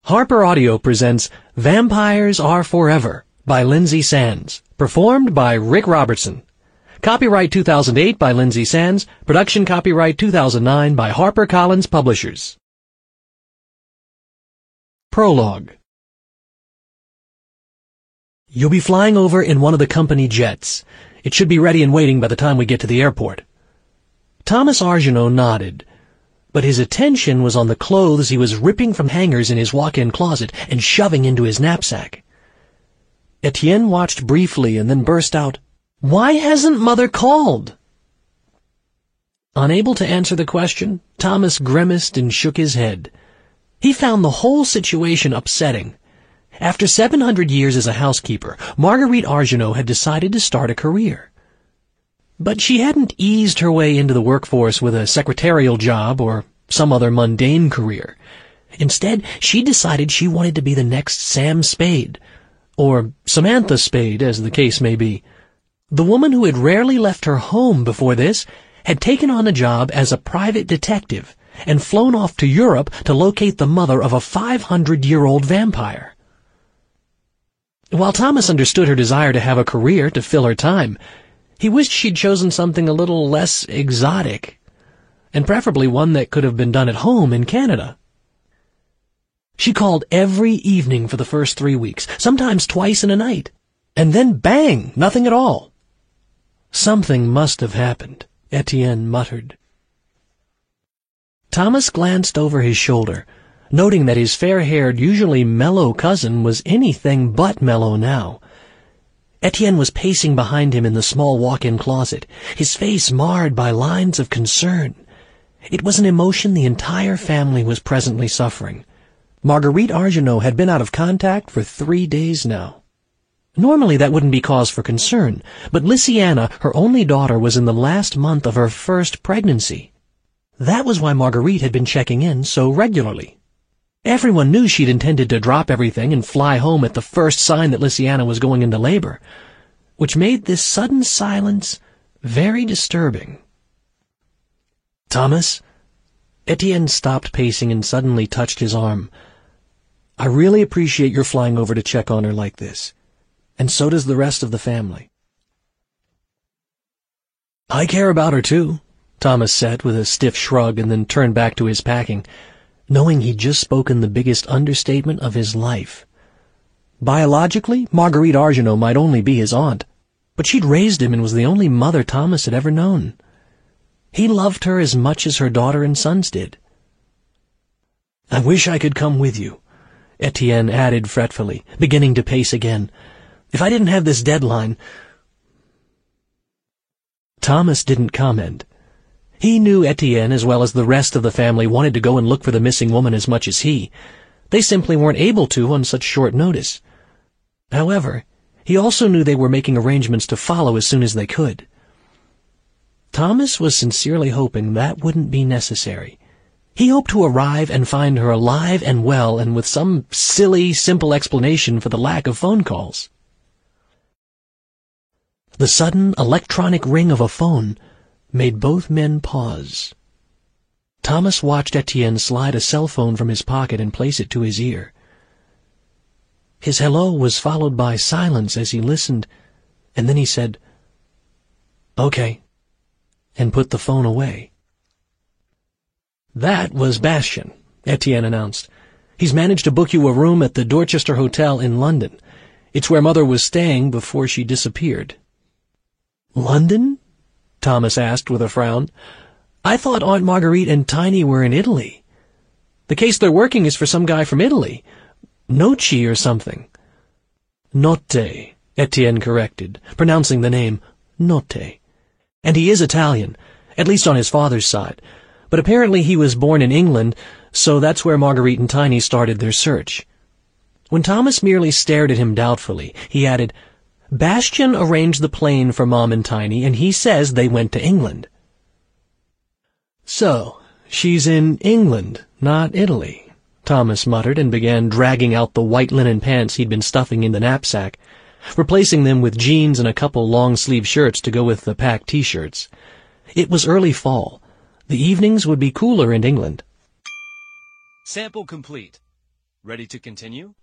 Harper Audio presents Vampires Are Forever by Lindsay Sands, performed by Rick Robertson. Copyright 2008 by Lindsay Sands, production copyright 2009 by HarperCollins Publishers. Prologue. You'll be flying over in one of the company jets. It should be ready and waiting by the time we get to the airport. Thomas Arsenault nodded, but his attention was on the clothes he was ripping from hangers in his walk-in closet and shoving into his knapsack. Etienne watched briefly and then burst out, "Why hasn't Mother called?" Unable to answer the question, Thomas grimaced and shook his head. He found the whole situation upsetting. After 700 years as a housekeeper, Marguerite Arsenault had decided to start a career. But she hadn't eased her way into the workforce with a secretarial job or some other mundane career. Instead, she decided she wanted to be the next Sam Spade, or Samantha Spade, as the case may be. The woman who had rarely left her home before this had taken on a job as a private detective and flown off to Europe to locate the mother of a 500-year-old vampire. While Thomas understood her desire to have a career to fill her time, he wished she'd chosen something a little less exotic, and preferably one that could have been done at home in Canada. She called every evening for the first 3 weeks, sometimes twice in a night, and then bang, nothing at all. Something must have happened, Etienne muttered. Thomas glanced over his shoulder, noting that his fair-haired, usually mellow cousin was anything but mellow now. Etienne was pacing behind him in the small walk-in closet, his face marred by lines of concern. It was an emotion the entire family was presently suffering. Marguerite Arsenault had been out of contact for 3 days now. Normally that wouldn't be cause for concern, but Lysiana, her only daughter, was in the last month of her first pregnancy. That was why Marguerite had been checking in so regularly. Everyone knew she'd intended to drop everything and fly home at the first sign that Lysiana was going into labor, which made this sudden silence very disturbing. "Thomas?" Etienne stopped pacing and suddenly touched his arm. "I really appreciate your flying over to check on her like this, and so does the rest of the family." "I care about her too," Thomas said with a stiff shrug and then turned back to his packing, knowing he'd just spoken the biggest understatement of his life. Biologically, Marguerite Arsenault might only be his aunt, but she'd raised him and was the only mother Thomas had ever known. He loved her as much as her daughter and sons did. "I wish I could come with you," Etienne added fretfully, beginning to pace again. "If I didn't have this deadline—" Thomas didn't comment. He knew Etienne as well as the rest of the family wanted to go and look for the missing woman as much as he. They simply weren't able to on such short notice. However, he also knew they were making arrangements to follow as soon as they could. Thomas was sincerely hoping that wouldn't be necessary. He hoped to arrive and find her alive and well and with some silly, simple explanation for the lack of phone calls. The sudden electronic ring of a phone made both men pause. Thomas watched Etienne slide a cell phone from his pocket and place it to his ear. His hello was followed by silence as he listened, and then he said, "Okay," and put the phone away. "That was Bastien," Etienne announced. "He's managed to book you a room at the Dorchester Hotel in London. It's where Mother was staying before she disappeared." "London?" Thomas asked with a frown. "I thought Aunt Marguerite and Tiny were in Italy. The case they're working is for some guy from Italy. Noci or something." "Notte," Etienne corrected, pronouncing the name Notte. "And he is Italian, at least on his father's side. But apparently he was born in England, so that's where Marguerite and Tiny started their search." When Thomas merely stared at him doubtfully, he added, "Bastien arranged the plane for Mom and Tiny, and he says they went to England." "So, she's in England, not Italy," Thomas muttered and began dragging out the white linen pants he'd been stuffing in the knapsack, replacing them with jeans and a couple long-sleeve shirts to go with the packed T-shirts. It was early fall. The evenings would be cooler in England. Sample complete. Ready to continue?